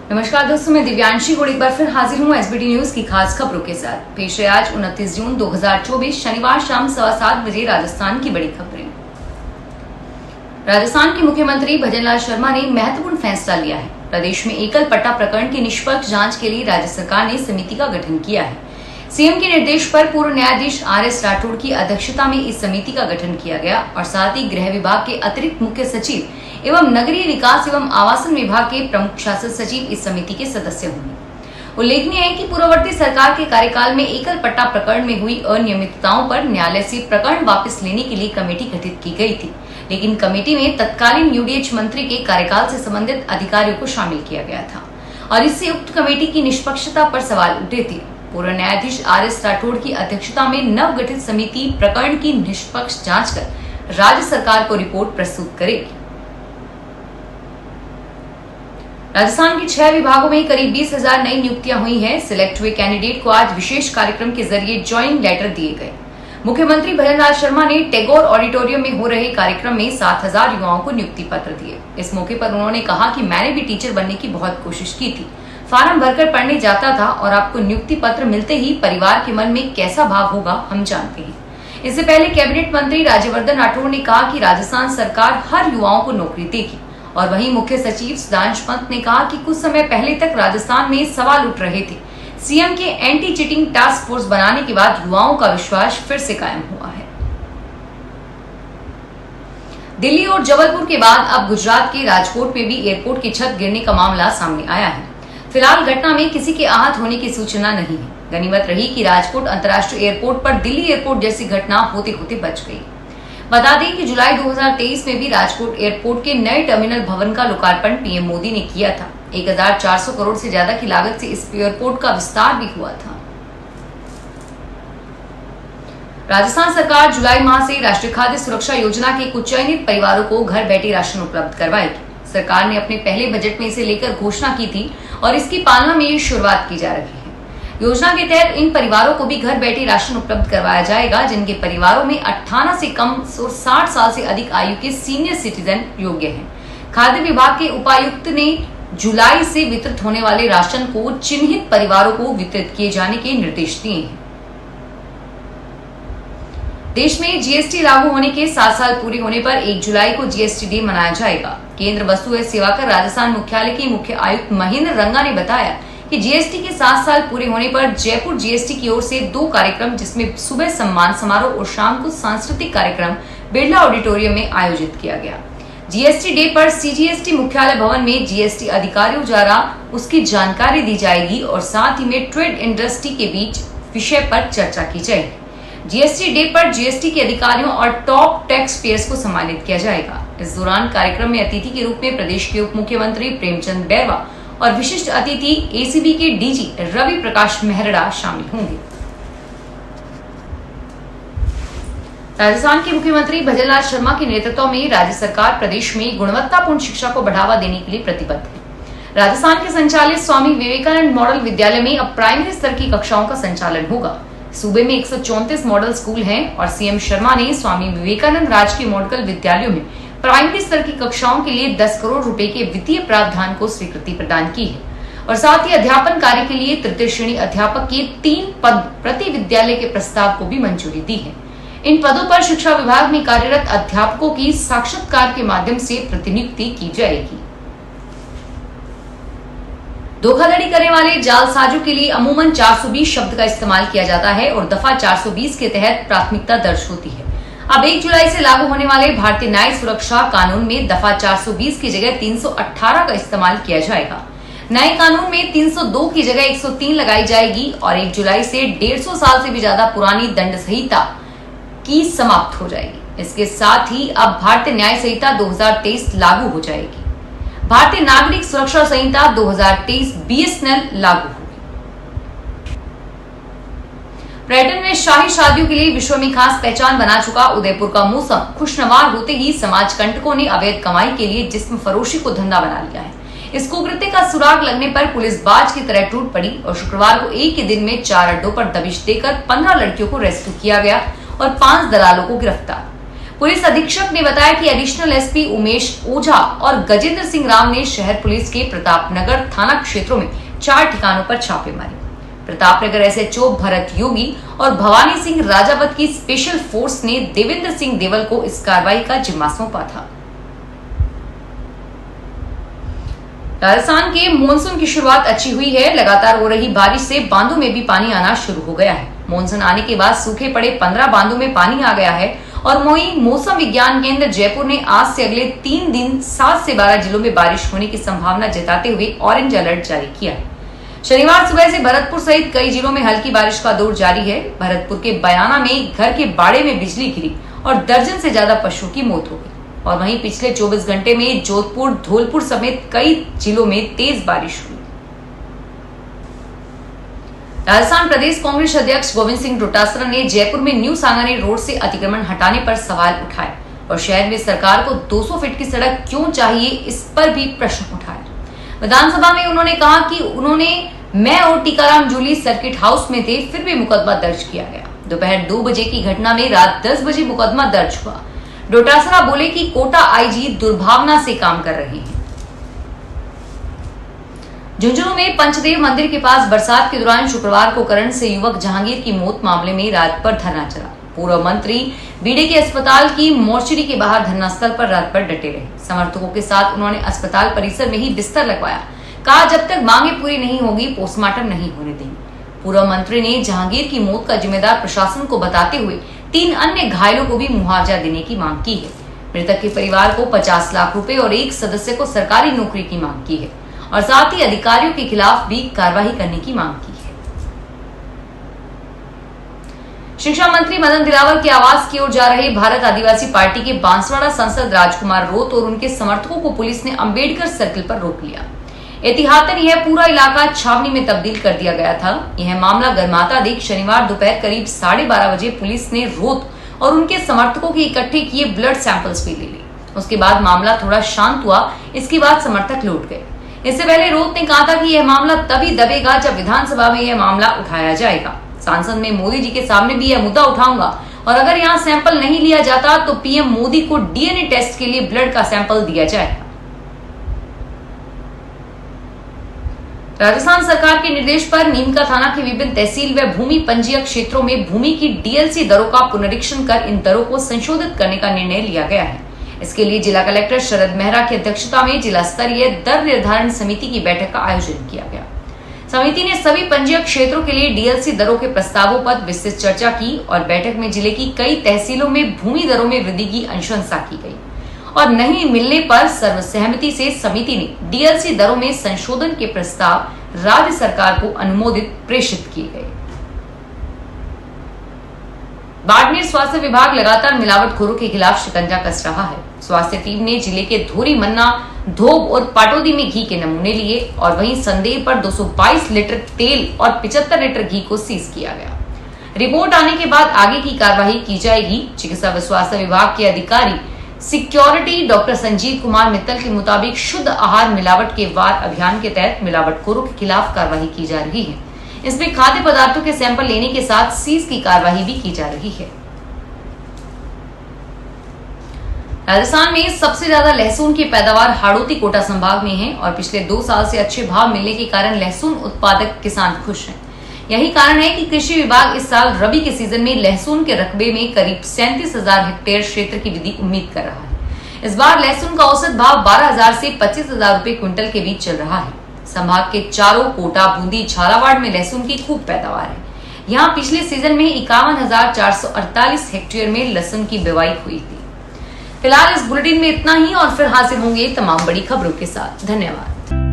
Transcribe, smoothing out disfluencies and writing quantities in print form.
नमस्कार दोस्तों, मैं दिव्यांशी गुड़ एक बार फिर हाजिर हूँ एसबीटी न्यूज की खास खबरों के साथ। पेश है आज 29 जून 2024 शनिवार शाम 7:15 बजे राजस्थान की बड़ी खबरें। राजस्थान के मुख्यमंत्री भजनलाल शर्मा ने महत्वपूर्ण फैसला लिया है। प्रदेश में एकल पट्टा प्रकरण की निष्पक्ष जांच के लिए राज्य सरकार ने समिति का गठन किया है। सीएम के निर्देश पर पूर्व न्यायाधीश आर.एस. राठौड़ की अध्यक्षता में इस समिति का गठन किया गया और साथ ही गृह विभाग के अतिरिक्त मुख्य सचिव एवं नगरीय विकास एवं आवासन विभाग के प्रमुख शासन सचिव इस समिति के सदस्य होंगे। उल्लेखनीय है कि पूर्ववर्ती सरकार के कार्यकाल में एकल पट्टा प्रकरण में हुई अनियमितताओं पर न्यायालय से प्रकरण वापस लेने के लिए कमेटी गठित की गई थी, लेकिन कमेटी में तत्कालीन यूडीएच मंत्री के कार्यकाल से संबंधित अधिकारियों को शामिल किया गया था और इससे उक्त कमेटी की निष्पक्षता पर सवाल उठे थे। पूर्व न्यायाधीश आर.एस. राठौड़ की अध्यक्षता में नवगठित समिति प्रकरण की निष्पक्ष जांच कर राज्य सरकार को रिपोर्ट प्रस्तुत करेगी। राजस्थान के 6 विभागों में करीब 20,000 नई नियुक्तियां हुई हैं। सिलेक्ट हुए कैंडिडेट को आज विशेष कार्यक्रम के जरिए ज्वाइनिंग लेटर दिए गए। मुख्यमंत्री भजनलाल शर्मा ने टैगोर ऑडिटोरियम में हो रहे कार्यक्रम में 7,000 युवाओं को नियुक्ति पत्र दिए। इस मौके पर उन्होंने कहा कि मैंने भी टीचर बनने की बहुत कोशिश की थी, फार्म भरकर पढ़ने जाता था और आपको नियुक्ति पत्र मिलते ही परिवार के मन में कैसा भाव होगा हम जानते हैं। इससे पहले कैबिनेट मंत्री राज्यवर्धन राठौड़ ने कहा कि राजस्थान सरकार हर युवाओं को नौकरी देगी और वहीं मुख्य सचिव सुधांशु पंत ने कहा कि कुछ समय पहले तक राजस्थान में सवाल उठ रहे थे। सीएम के एंटी चीटिंग टास्क फोर्स बनाने के बाद युवाओं का विश्वास फिर से कायम हुआ है। दिल्ली और जबलपुर के बाद अब गुजरात के राजकोट में भी एयरपोर्ट की छत गिरने का मामला सामने आया है। फिलहाल घटना में किसी के आहत होने की सूचना नहीं है। गनीमत रही कि राजकोट अंतर्राष्ट्रीय एयरपोर्ट पर दिल्ली एयरपोर्ट जैसी घटना होते होते बच गई। बता दें कि जुलाई 2023 में भी राजकोट एयरपोर्ट के नए टर्मिनल भवन का लोकार्पण पीएम मोदी ने किया था। 1,400 करोड़ से ज्यादा की लागत से इस एयरपोर्ट का विस्तार भी हुआ था। राजस्थान सरकार जुलाई माह से राष्ट्रीय खाद्य सुरक्षा योजना के कुछ चयनित परिवारों को घर बैठे राशन उपलब्ध करवाएगी। सरकार ने अपने पहले बजट में इसे लेकर घोषणा की थी और इसकी पालना में ये शुरुआत की जा रही है। योजना के तहत इन परिवारों को भी घर बैठे राशन उपलब्ध करवाया जाएगा जिनके परिवारों में 18 से कम और 60 साल से अधिक आयु के सीनियर सिटीजन योग्य हैं। खाद्य विभाग के उपायुक्त ने जुलाई से वितरित होने वाले राशन को चिन्हित परिवारों को वितरित किए जाने के निर्देश दिए हैं। देश में जीएसटी लागू होने के 7 साल पूरे होने पर 1 जुलाई को जीएसटी डे मनाया जाएगा। केंद्र वस्तु एवं सेवाकर राजस्थान मुख्यालय के मुख्य आयुक्त महेंद्र रंगा ने बताया कि जीएसटी के 7 साल पूरे होने पर जयपुर जीएसटी की ओर से 2 कार्यक्रम जिसमें सुबह सम्मान समारोह और शाम को सांस्कृतिक कार्यक्रम बिरला ऑडिटोरियम में आयोजित किया गया। जीएसटी डे पर सीजीएसटी मुख्यालय भवन में जीएसटी अधिकारियों द्वारा उसकी जानकारी दी जाएगी और साथ ही में ट्रेड इंडस्ट्री के बीच विषय पर चर्चा की जाएगी। जीएसटी डे पर जीएसटी के अधिकारियों और टॉप टैक्स पेयर्स को सम्मानित किया जाएगा। इस दौरान कार्यक्रम में अतिथि के रूप में प्रदेश के उप मुख्यमंत्री प्रेमचंद बैरवा और विशिष्ट अतिथि एसीबी के डीजी रवि प्रकाश मेहरड़ा शामिल होंगे। राजस्थान के मुख्यमंत्री भजनलाल शर्मा के नेतृत्व में राज्य सरकार प्रदेश में गुणवत्तापूर्ण शिक्षा को बढ़ावा देने के लिए प्रतिबद्ध है। राजस्थान के संचालित स्वामी विवेकानंद मॉडल विद्यालय में अब प्राइमरी स्तर की कक्षाओं का संचालन होगा। सूबे में 134 मॉडल स्कूल हैं और सीएम शर्मा ने स्वामी विवेकानंद राजकीय मॉडल विद्यालयों में प्राइमरी स्तर की कक्षाओं के लिए 10 करोड़ रुपए के वित्तीय प्रावधान को स्वीकृति प्रदान की है और साथ ही अध्यापन कार्य के लिए तृतीय श्रेणी अध्यापक के 3 पद प्रति विद्यालय के प्रस्ताव को भी मंजूरी दी है। इन पदों पर शिक्षा विभाग में कार्यरत अध्यापकों की साक्षात्कार के माध्यम से प्रतिनियुक्ति की जाएगी। धोखाधड़ी करने वाले जालसाजों के लिए अमूमन 420 शब्द का इस्तेमाल किया जाता है और दफा 420 के तहत प्राथमिकता दर्ज होती है। अब 1 जुलाई से लागू होने वाले भारतीय न्याय सुरक्षा कानून में दफा 420 की जगह 318 का इस्तेमाल किया जाएगा। नए कानून में 302 की जगह 103 लगाई जाएगी और 1 जुलाई से 150 साल से भी ज्यादा पुरानी दंड संहिता की समाप्त हो जाएगी। इसके साथ ही अब भारतीय न्याय संहिता 2023 लागू हो जाएगी। भारतीय नागरिक सुरक्षा संहिता 2023 बीएसएनएल लागू होगी। पर्यटन में शाही शादियों के लिए विश्व में खास पहचान बना चुका उदयपुर का मौसम खुशनुमा होते ही समाज कंटकों ने अवैध कमाई के लिए जिस्म फरोशी को धंधा बना लिया है। इस कुकृत्य का सुराग लगने पर पुलिस बाज की तरह टूट पड़ी और शुक्रवार को एक ही दिन में 4 अड्डों पर दबिश देकर 15 लड़कियों को रेस्क्यू किया गया और 5 दलालों को गिरफ्तार। पुलिस अधीक्षक ने बताया कि एडिशनल एसपी उमेश ओझा और गजेंद्र सिंह राव ने शहर पुलिस के प्रतापनगर थाना क्षेत्रों में 4 ठिकानों पर छापे मारे। प्रतापनगर एसएचओ भरत योगी और भवानी सिंह राजावत की स्पेशल फोर्स ने देवेंद्र सिंह देवल को इस कार्रवाई का जिम्मा सौंपा था। राजस्थान के मानसून की शुरुआत अच्छी हुई है। लगातार हो रही बारिश से बांधों में भी पानी आना शुरू हो गया है। मानसून आने के बाद सूखे पड़े 15 बांधों में पानी आ गया है और मौसम विज्ञान केंद्र जयपुर ने आज से अगले 3 दिन 7 से 12 जिलों में बारिश होने की संभावना जताते हुए ऑरेंज अलर्ट जारी किया है। शनिवार सुबह से भरतपुर सहित कई जिलों में हल्की बारिश का दौर जारी है। भरतपुर के बयाना में घर के बाड़े में बिजली गिरी और दर्जन से ज्यादा पशुओं की मौत हो गई। और वहीं पिछले 24 घंटे में जोधपुर, धौलपुर समेत कई जिलों में तेज बारिश हुई। राजस्थान प्रदेश कांग्रेस अध्यक्ष गोविंद सिंह डोटासरा ने जयपुर में न्यू सांगानेर रोड से अतिक्रमण हटाने पर सवाल उठाए और शहर में सरकार को 200 फीट की सड़क क्यों चाहिए, इस पर भी प्रश्न उठाए। विधानसभा में उन्होंने कहा कि मैं और टीकाराम जूली सर्किट हाउस में थे, फिर भी मुकदमा दर्ज किया गया। दोपहर 2 बजे की घटना में रात 10 बजे मुकदमा दर्ज हुआ। डोटासरा बोले कि कोटा आईजी दुर्भावना से काम कर रहे हैं। झुंझुनू में पंचदेव मंदिर के पास बरसात के दौरान शुक्रवार को करंट से युवक जहांगीर की मौत मामले में रात भर धरना चला। पूर्व मंत्री बीडीके अस्पताल की मोर्चरी के बाहर धरना स्थल पर रात भर डटे रहे। समर्थकों के साथ उन्होंने अस्पताल परिसर में ही बिस्तर लगवाया। कहा, जब तक मांगे पूरी नहीं होगी पोस्टमार्टम नहीं होने देंगे। पूर्व मंत्री ने जहांगीर की मौत का जिम्मेदार प्रशासन को बताते हुए 3 अन्य घायलों को भी मुआवजा देने की मांग की है। मृतक के परिवार को 50 लाख रुपए और एक सदस्य को सरकारी नौकरी की मांग की है और साथ ही अधिकारियों के खिलाफ भी कार्रवाई करने की मांग की है। शिक्षा मंत्री मदन दिलावर के आवास की ओर जा रहे भारत आदिवासी पार्टी के बांसवाड़ा सांसद राजकुमार रोत और उनके समर्थकों को पुलिस ने अंबेडकर सर्किल पर रोक लिया। एहतियातन यह पूरा इलाका छावनी में तब्दील कर दिया गया था। यह मामला गर्माता देख शनिवार दोपहर करीब 12:30 बजे पुलिस ने रोत और उनके समर्थकों के इकट्ठे किए ब्लड सैंपल्स भी ले लिए। उसके बाद मामला थोड़ा शांत हुआ। इसके बाद समर्थक लौट गए। इससे पहले रोत ने कहा था कि यह मामला तभी दबेगा जब विधानसभा में यह मामला उठाया जाएगा। सांसद में मोदी जी के सामने भी यह मुद्दा उठाऊंगा और अगर यहाँ सैंपल नहीं लिया जाता तो पीएम मोदी को डीएनए टेस्ट के लिए ब्लड का सैंपल दिया जाएगा। राजस्थान सरकार के निर्देश पर नीमका थाना के विभिन्न तहसील व भूमि पंजीयक क्षेत्रों में भूमि की डीएलसी दरों का पुनरीक्षण कर इन दरों को संशोधित करने का निर्णय लिया गया है। इसके लिए जिला कलेक्टर शरद मेहरा की अध्यक्षता में जिला स्तरीय दर निर्धारण समिति की बैठक का आयोजन किया गया। समिति ने सभी पंजीयक क्षेत्रों के लिए डीएलसी दरों के प्रस्तावों पर विस्तृत चर्चा की और बैठक में जिले की कई तहसीलों में भूमि दरों में वृद्धि की अनुशंसा की गई और नहीं मिलने पर सर्वसहमति से समिति ने डीएलसी दरों में संशोधन के प्रस्ताव राज्य सरकार को अनुमोदित प्रेषित किए गए। बाड़मेर स्वास्थ्य विभाग लगातार मिलावटखोरों के खिलाफ शिकंजा कस रहा है। स्वास्थ्य टीम ने जिले के धोरी, मन्ना, धोब और पाटोदी में घी के नमूने लिए और वहीं संदेह पर 222 लीटर तेल और 75 लीटर घी को सीज किया गया। रिपोर्ट आने के बाद आगे की कार्रवाई की जाएगी। चिकित्सा व स्वास्थ्य विभाग के अधिकारी सिक्योरिटी डॉक्टर संजीव कुमार मित्तल के मुताबिक शुद्ध आहार मिलावट के वार अभियान के तहत मिलावटखोरों के खिलाफ कार्रवाई की जा रही है। इसमें खाद्य पदार्थों के सैंपल लेने के साथ सीज की कार्रवाई भी की जा रही है। राजस्थान में सबसे ज्यादा लहसुन की पैदावार हाड़ौती कोटा संभाग में है और पिछले 2 साल से अच्छे भाव मिलने के कारण लहसुन उत्पादक किसान खुश हैं। यही कारण है कि कृषि विभाग इस साल रबी के सीजन में लहसुन के रकबे में करीब 37,000 हेक्टेयर क्षेत्र की वृद्धि उम्मीद कर रहा है। इस बार लहसुन का औसत भाव 12,000 से 25,000 रुपए क्विंटल के बीच चल रहा है। संभाग के चारों कोटा, बूंदी, झालावाड़ में लहसुन की खूब पैदावार है। यहाँ पिछले सीजन में 51,448 हेक्टेयर में लहसुन की बुवाई हुई थी। फिलहाल इस बुलेटिन में इतना ही और फिर हाजिर होंगे तमाम बड़ी खबरों के साथ। धन्यवाद।